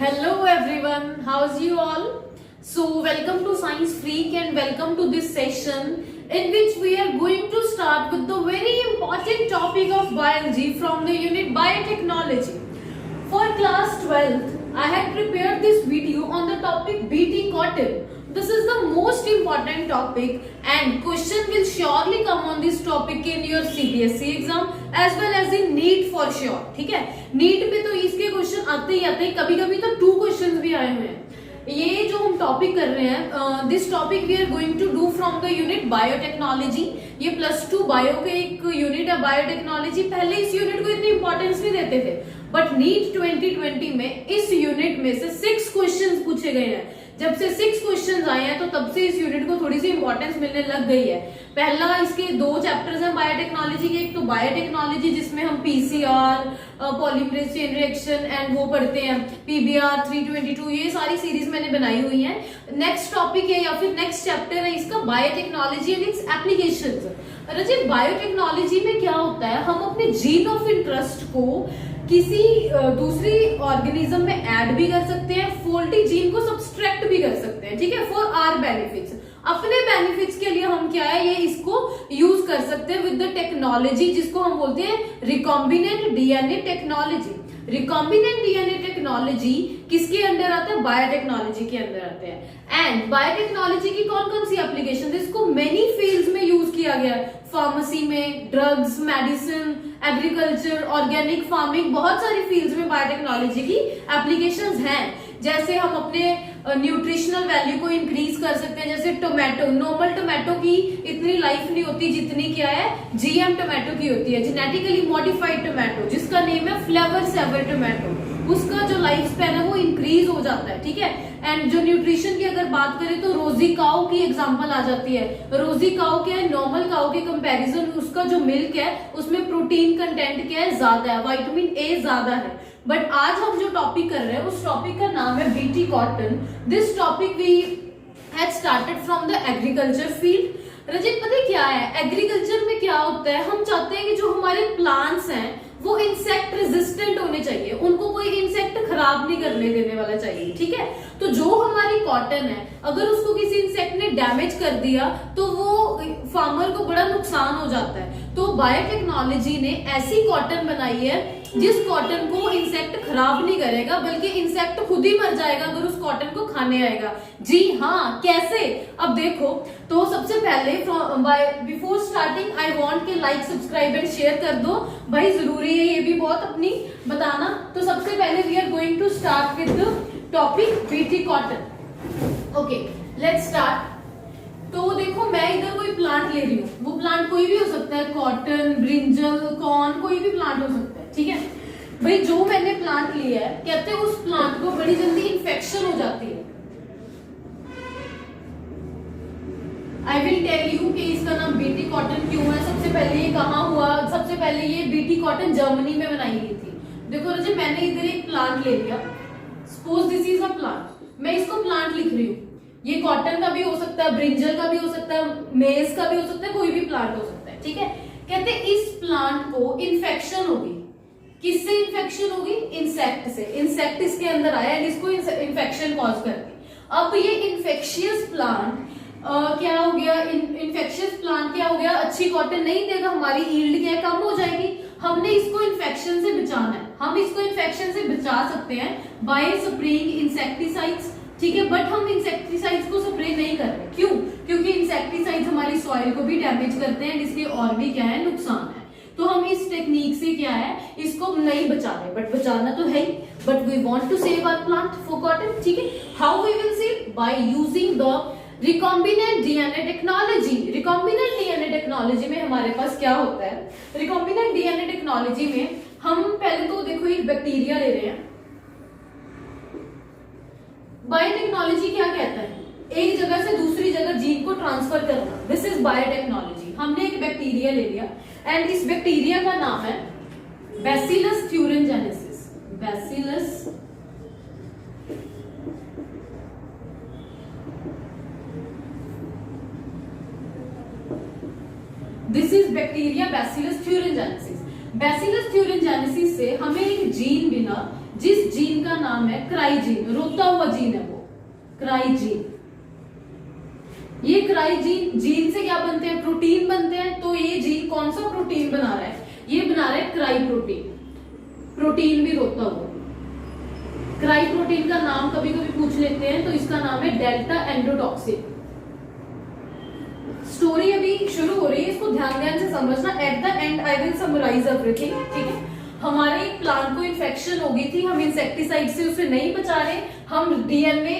Hello everyone, how's you all? So welcome to Science Freak and welcome to this session in which we are going to start with the very important topic of biology from the unit Biotechnology. For class 12th, I had prepared this video on the topic Bt cotton. This is the most important topic and question will surely come on this topic in your CBSE exam as well as in NEET for sure. ठीक है, NEET पे तो इसके question आते ही आते हैं, कभी कभी तो 2 क्वेश्चन भी आए हुए हैं। ये जो हम टॉपिक कर रहे हैं, this topic we are going to do from the unit biotechnology. ये +2 बायो के एक यूनिट है बायोटेक्नोलॉजी। पहले इस यूनिट को इतनी इंपॉर्टेंस नहीं देते थे, बट नीट 2020 में इस यूनिट में से 6 क्वेश्चन पूछे गए हैं। जब से 6 क्वेश्चंस आए हैं तो तब से इस यूनिट को थोड़ी सी इंपॉर्टेंस मिलने लग गई है। पहला इसके 2 चैप्टर्स हैं बायोटेक्नोलॉजी के। एक तो बायोटेक्नोलॉजी जिसमें हम PCR, polymerase chain reaction and वो पढ़ते हैं, पीबीआर 322, ये सारी सीरीज मैंने बनाई हुई है। नेक्स्ट टॉपिक है या फिर नेक्स्ट चैप्टर है इसका biotechnology and it's applications. Rajit, biotechnology में क्या होता है, हम अपने जीन ऑफ इंटरेस्ट को किसी दूसरी ऑर्गेनिज्म में ऐड भी कर सकते हैं, फॉल्टी जीन को सब्सट्रैक्ट भी कर सकते हैं, ठीक है, फॉर आवर बेनिफिट्स। अपने बेनिफिट्स के लिए हम क्या है, ये इसको यूज कर सकते हैं विद द टेक्नोलॉजी जिसको हम बोलते हैं recombinant DNA technology. Recombinant DNA technology किसके अंडर आता है, बायोटेक्नोलॉजी के अंदर आते हैं। एंड बायोटेक्नोलॉजी की कौन कौन सी एप्लीकेशन, इसको मेनी फील्ड्स में यूज किया गया है। फार्मेसी में, drugs, medicine, agriculture, organic farming, बहुत सारी फील्ड्स में बायोटेक्नोलॉजी की एप्लीकेशंस हैं। जैसे हम अपने न्यूट्रिशनल वैल्यू को इंक्रीज कर सकते हैं। जैसे टोमेटो, नॉर्मल टोमेटो की इतनी लाइफ नहीं होती जितनी क्या है जीएम टोमेटो की होती है, जेनेटिकली मॉडिफाइड टोमेटो जिसका नेम है फ्लेवर सेवर टोमेटो। उसका जो लाइफ स्पैन है वो इंक्रीज हो जाता है, ठीक है। एंड जो न्यूट्रिशन की अगर बात करें तो रोजी काउ की एग्जांपल आ जाती है। रोजी काउ क्या है, नॉर्मल काउ के कंपैरिजन उसका जो मिल्क है उसमें प्रोटीन कंटेंट क्या है, ज्यादा है, विटामिन ए ज्यादा है। बट आज हम जो टॉपिक कर रहे हैं उस टॉपिक का नाम है BT cotton. This topic we had started from the agriculture field. Rajit, पता है क्या है, एग्रीकल्चर में क्या होता है, हम चाहते हैं कि जो हमारे प्लांट्स हैं वो इंसेक्ट रेजिस्टेंट होने चाहिए, उनको कोई इंसेक्ट खराब नहीं करने देने वाला चाहिए, ठीक है। तो जो हमारी कॉटन है अगर उसको किसी इंसेक्ट ने डैमेज कर दिया तो वो फार्मर को बड़ा नुकसान हो जाता है। तो बायोटेक्नोलॉजी ने ऐसी कॉटन बनाई है जिस कॉटन को इंसेक्ट खराब नहीं करेगा, बल्कि इंसेक्ट खुद ही मर जाएगा अगर उस कॉटन को खाने आएगा। जी हाँ, कैसे, अब देखो। तो सबसे पहले बिफोर स्टार्टिंग आई वांट के लाइक, सब्सक्राइब एंड शेयर कर दो भाई, जरूरी है ये भी बहुत अपनी बताना। तो सबसे पहले we are going to start with the topic BT cotton. Okay, let's start. तो देखो, मैं इधर कोई प्लांट ले रही हूँ, वो प्लांट कोई भी हो सकता है, कॉटन, ब्रिंजल, कॉर्न, कोई भी प्लांट हो सकता है, ठीक है भाई। जो मैंने प्लांट लिया है, कहते हैं उस प्लांट को बड़ी जल्दी इन्फेक्शन हो जाती है। आई विल टेल यू कि इसका नाम बीटी कॉटन क्यों है। सबसे पहले ये कहाँ हुआ, सबसे पहले ये बीटी कॉटन जर्मनी में बनाई गई थी। देखो रजत, मैंने इधर एक प्लांट ले लिया, suppose this is a plant, मैं इसको प्लांट लिख रही हूँ। ये कॉटन का भी हो सकता है, ब्रिंजल का भी हो सकता है, मेज का भी हो सकता है, कोई भी प्लांट हो सकता है, ठीक है। कहते हैं इस प्लांट को इन्फेक्शन होगी। किससे इन्फेक्शन होगी, इंसेक्ट से। इंसेक्ट इसके अंदर आया एंड इसको इन्फेक्शन कॉज कर दी। अब ये इन्फेक्शियस प्लांट क्या हो गया, इन्फेक्शियस प्लांट क्या हो गया, अच्छी कॉटन नहीं देगा, हमारी यील्ड क्या कम हो जाएगी। हमने इसको इन्फेक्शन से बचाना है। हम इसको इन्फेक्शन से बचा सकते हैं बाय स्प्रेइंग इंसेक्टिसाइड्स, ठीक है। बट हम इंसेक्टिसाइड्स को स्प्रे नहीं कर रहे, क्यों, क्योंकि इंसेक्टिसाइड्स हमारी सॉइल को भी डैमेज करते हैं, इसके और भी क्या है, नुकसान है। तो हम इस टेक्निक से क्या है, इसको नहीं बचा रहे, बट बचाना तो है ही। But we want to save our plant for cotton, ठीक है। How we will save, by using the recombinant DNA technology. Recombinant DNA technology में हमारे पास क्या होता है, रिकॉम्बिनेंट डीएनए टेक्नोलॉजी में हम पहले तो देखो एक बैक्टीरिया ले रहे हैं। बायोटेक्नोलॉजी क्या कहता है, एक जगह से दूसरी जगह जीन को ट्रांसफर करना, दिस इज बायोटेक्नोलॉजी। हमने एक बैक्टीरिया ले लिया एंड इस बैक्टीरिया का नाम है bacillus thuringiensis. Bacillus this is bacteria bacillus thuringiensis. Bacillus thuringiensis से हमें एक जीन मिला, जिस जीन का नाम है क्राइजीन, रोता हुआ जीन है वो क्राइजीन। ये क्राइजीन जीन से क्या बनते हैं, प्रोटीन बनते हैं। तो ये जीन कौन सा प्रोटीन बना रहा है, ये बना रहा है क्राई प्रोटीन, प्रोटीन भी रोता हुआ। क्राई प्रोटीन का नाम कभी कभी पूछ लेते हैं, तो इसका नाम है डेल्टा एंडोटॉक्सिन। स्टोरी अभी शुरू हो रही है, इसको ध्यान से समझना। At the end I will summarise everything, ठीक है। हमारे प्लांट को इन्फेक्शन हो गई थी, हम इंसेक्टिसाइड से उसे नहीं बचा रहे, हम डीएनए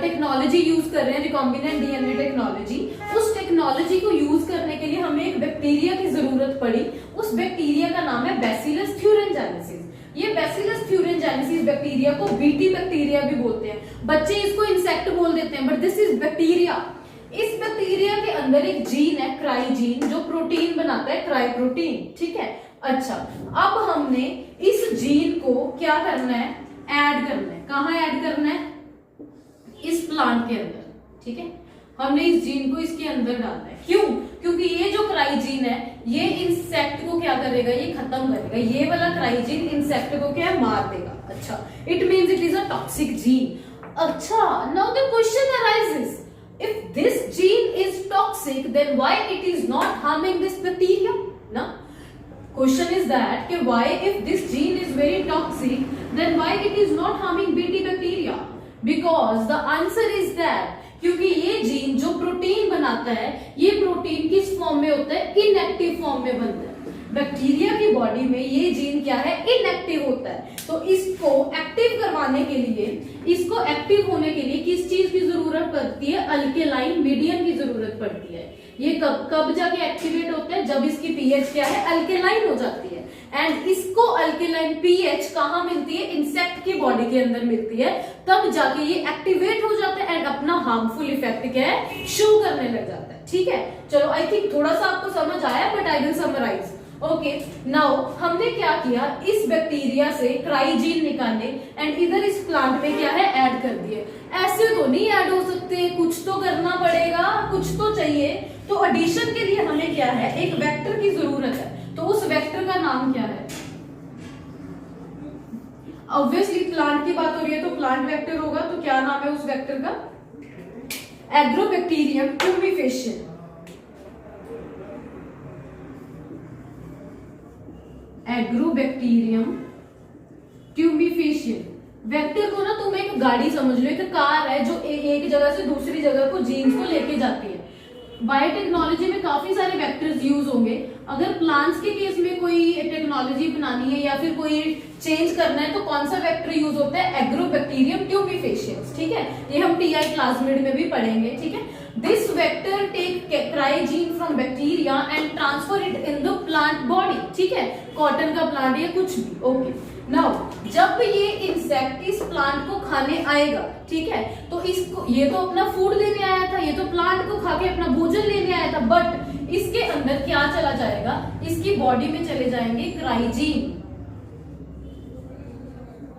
टेक्नोलॉजी यूज कर रहे हैं, रिकॉम्बिनेंट डीएनए टेक्नोलॉजी। उस टेक्नोलॉजी को यूज करने के लिए हमें एक बैक्टीरिया की जरूरत पड़ी। उस बैक्टीरिया का नाम है बैसिलस thuringiensis। ये बैसिलस thuringiensis बैक्टीरिया को बीटी बैक्टीरिया भी बोलते हैं। बच्चे इसको इंसेक्ट बोल देते हैं, बट दिस इज बैक्टीरिया। इस बैक्टीरिया के अंदर एक जीन है क्राइजीन, जो प्रोटीन बनाता है, क्राई प्रोटीन, ठीक है। अच्छा, अब हमने इस जीन को क्या करना है, ऐड करना है। कहाँ ऐड करना है, इस प्लांट के अंदर, ठीक है। हमने इस जीन को इसके अंदर डालना है। क्यों, क्योंकि ये जो क्राइजीन है ये इंसेक्ट को क्या करेगा, ये खत्म करेगा। ये वाला क्राइजीन इंसेक्ट को क्या मार देगा। अच्छा, it means it is a toxic gene. अच्छा, now the question arises, if this gene is toxic then why it is not harming this bacteria? Na question is that why if this gene is very toxic then why it is not harming bt bacteria? Because the answer is that क्योंकि ये gene जो protein बनाता है, ये protein किस form में होता है, इनएक्टिव फॉर्म में बनता है। बैक्टीरिया की बॉडी में ये जीन क्या है, इनएक्टिव होता है। तो इसको एक्टिव करवाने के लिए, इसको एक्टिव होने के लिए किस चीज की जरूरत पड़ती है, अल्केलाइन मीडियम की जरूरत पड़ती है। ये कब जाके एक्टिवेट होता है, जब इसकी पीएच क्या है, अल्केलाइन हो जाती है। एंड इसको अल्केलाइन पीएच कहाँ मिलती है, इंसेक्ट की बॉडी के अंदर मिलती है, तब जाके ये एक्टिवेट हो जाता है एंड अपना हार्मफुल इफेक्ट क्या है, शो करने लग जाता है। ठीक है, चलो आई थिंक थोड़ा सा आपको समझ आया, but I will summarise. Okay, now हमने क्या किया, इस बैक्टीरिया से क्राइजीन निकाले एंड इधर इस प्लांट में क्या है, ऐड कर दिए। ऐसे तो नहीं ऐड हो सकते, कुछ तो करना पड़ेगा, कुछ तो चाहिए। तो एडिशन के लिए हमें क्या है, एक वेक्टर की जरूरत है। तो उस वेक्टर का नाम क्या है, ऑब्वियसली प्लांट की बात हो रही है तो प्लांट वेक्टर होगा। तो क्या नाम है उस वेक्टर का, एग्रोबैक्टीरियम ट्यूबिफेशियन। एग्रोबैक्टीरियम ट्यूबिफेशियन। वेक्टर को ना तुम एक गाड़ी समझ लो, एक कार है जो एक जगह से दूसरी जगह को जीन्स को लेके जाती है। बायोटेक्नोलॉजी में काफी सारे वेक्टर्स यूज होंगे। अगर प्लांट्स के केस में कोई टेक्नोलॉजी बनानी है या फिर कोई चेंज करना है तो कौन सा वेक्टर यूज होता है, एग्रोबैक्टीरियम ट्यूबिफेशियंस। ठीक है, ये हम टीआई प्लाज्मिड में भी पढ़ेंगे। ठीक है, this vector take cry gene from bacteria and transfer it in the plant body. ठीक है, कॉटन का प्लांट या कुछ भी। ओके, नाउ जब ये इंसेक्ट इस प्लांट को खाने आएगा, ठीक है, तो इसको, ये तो अपना फूड लेने आया था, ये तो प्लांट को खा के अपना भोजन लेने आया था, बट इसके अंदर क्या चला जाएगा, इसकी बॉडी में चले जाएंगे क्राइजीन।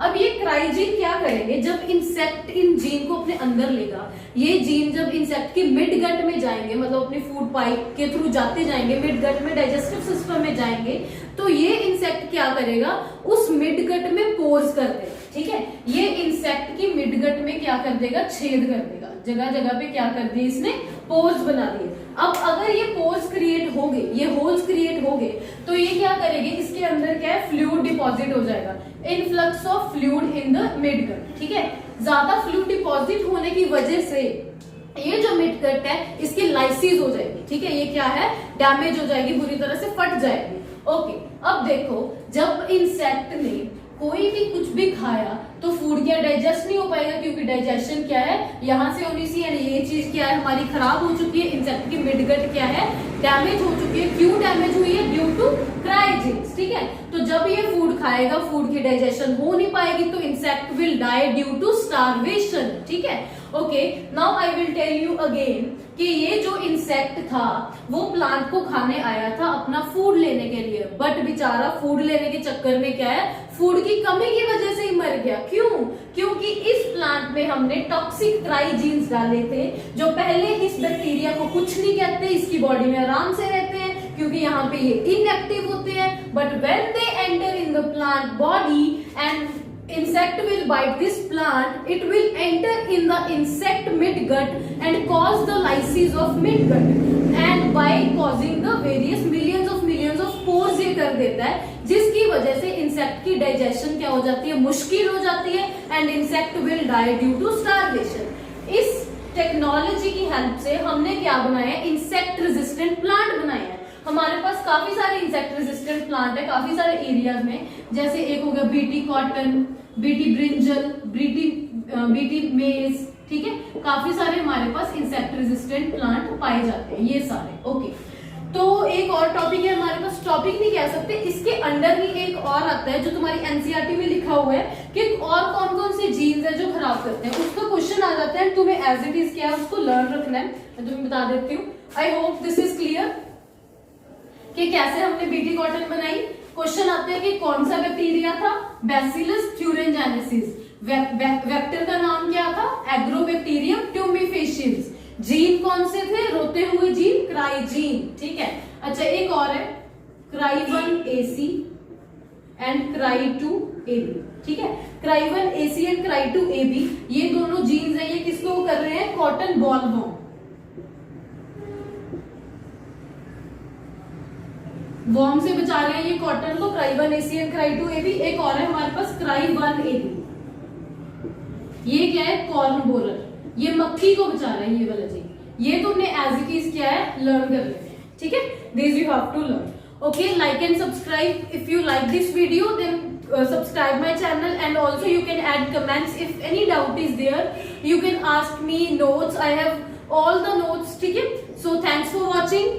अब ये क्राइजीन क्या करेंगे, जब इंसेक्ट इन जीन को अपने अंदर लेगा, ये जीन जब इंसेक्ट की मिड गट में जाएंगे, मतलब अपने फूड पाइप के थ्रू जाते जाएंगे, मिड गट में डाइजेस्टिव सिस्टम में जाएंगे, तो ये इंसेक्ट क्या करेगा, उस मिड गट में पोर्स कर देगा। ठीक है, ये इंसेक्ट की मिड गट में क्या कर देगा, छेद कर देगा। जगह जगह पे क्या कर दिए, इसने पोर्स बना दिए। अब अगर ये पोर्स क्रिएट हो गए, ये होल्स क्रिएट हो गए, तो ये क्या करेंगे, इसके अंदर क्या है, फ्लूइड डिपॉजिट हो जाएगा, influx of fluid in the mid gut. ठीक है, ज्यादा फ्लूइड डिपॉजिट होने की वजह से ये जो मिड गट है इसकी लाइसिस हो जाएगी। ठीक है, ये क्या है, डैमेज हो जाएगी, बुरी तरह से फट जाएगी। ओके, अब देखो, जब इंसेक्ट ने कोई भी कुछ भी खाया तो फूड क्या डाइजेस्ट नहीं हो पाएगा, क्योंकि डाइजेशन क्या है, यहां से होनी सी, ये चीज क्या है, हमारी खराब हो चुकी है। इंसेक्ट की मिड गट क्या है, डैमेज हो चुकी है। क्यों डैमेज हुई है, ड्यू टू क्राइजीन्स। ठीक है, तो जब ये फूड खाएगा, फूड की डाइजेशन हो नहीं पाएगी, तो insect will die due to starvation. ठीक है, okay, now I will tell you again कि ये जो इंसेक्ट था वो प्लांट को खाने आया था अपना फूड लेने के लिए, बट बेचारा फूड लेने के चक्कर में क्या है, फूड की कमी की वजह से ही मर गया। क्यों, क्योंकि इस प्लांट में हमने टॉक्सिक क्राइजीन्स डाले थे, जो पहले इस बैक्टीरिया को कुछ नहीं कहते, इसकी बॉडी में आराम से रहते हैं, क्योंकि यहाँ पे ये इनएक्टिव होते हैं, but when they enter in the plant body and insect will bite this plant, it will enter in the insect midgut and cause the lysis of midgut and by causing the various millions of pores ये कर देता है, जिसकी वजह से insect की digestion क्या हो जाती है, मुश्किल हो जाती है and insect will die due to starvation. इस टेक्नोलॉजी की हेल्प से हमने क्या बनाया है, इंसेक्ट रेजिस्टेंट प्लांट बनाया है। हमारे पास काफी सारे इंसेक्ट रेजिस्टेंट प्लांट है काफी सारे एरियाज में, जैसे एक हो गया BT cotton, BT brinjal, BT मेज, ठीक है, काफी सारे हमारे पास इंसेक्ट रेजिस्टेंट प्लांट पाए जाते हैं ये सारे। ओके, तो एक और टॉपिक है हमारे पास, टॉपिक नहीं कह सकते, इसके अंडर ही एक और आता है जो तुम्हारी एनसीईआरटी में लिखा हुआ है कि और कौन कौन से जीन्स है जो खराब करते हैं, उसका क्वेश्चन आ जाता है, तुम्हें एज इट इज क्या है उसको लर्न रखना है। मैं तुम्हें बता देती हूँ, I hope this is clear कि कैसे हमने बीटी कॉटन बनाई। क्वेश्चन आते हैं कि कौन सा बैक्टीरिया था, बैसिलस thuringiensis, वेक्टर का नाम क्या था, एग्रोबैक्टीरियम ट्यूमिफेशियंस, जीन कौन से थे, रोते हुए जीन, क्राइजीन, ठीक है। अच्छा, एक और है क्राई1AC एंड क्राई2AB, ठीक है। क्राई1AC एंड क्राई2AB ये दोनों जीन्स है, ये किसको कर रहे हैं, कॉटन बॉलवर्म, वर्म से बचा रहे हैं ये कॉटन को, क्राई1AC एंड क्राई2AB। एक और है हमारे पास क्राई1AB, ये क्या है, कॉर्न बोरर, ये मक्खी को बचा रहा है ये वाला जी, ये तुमने एज इट इज क्या है लर्न कर लेते हैं, ठीक है, this you have to learn. Okay, like and subscribe if you like this video, then subscribe my channel and also you can add comments if any doubt is there, you can ask me notes, I have all the notes, ठीक है। So thanks for watching.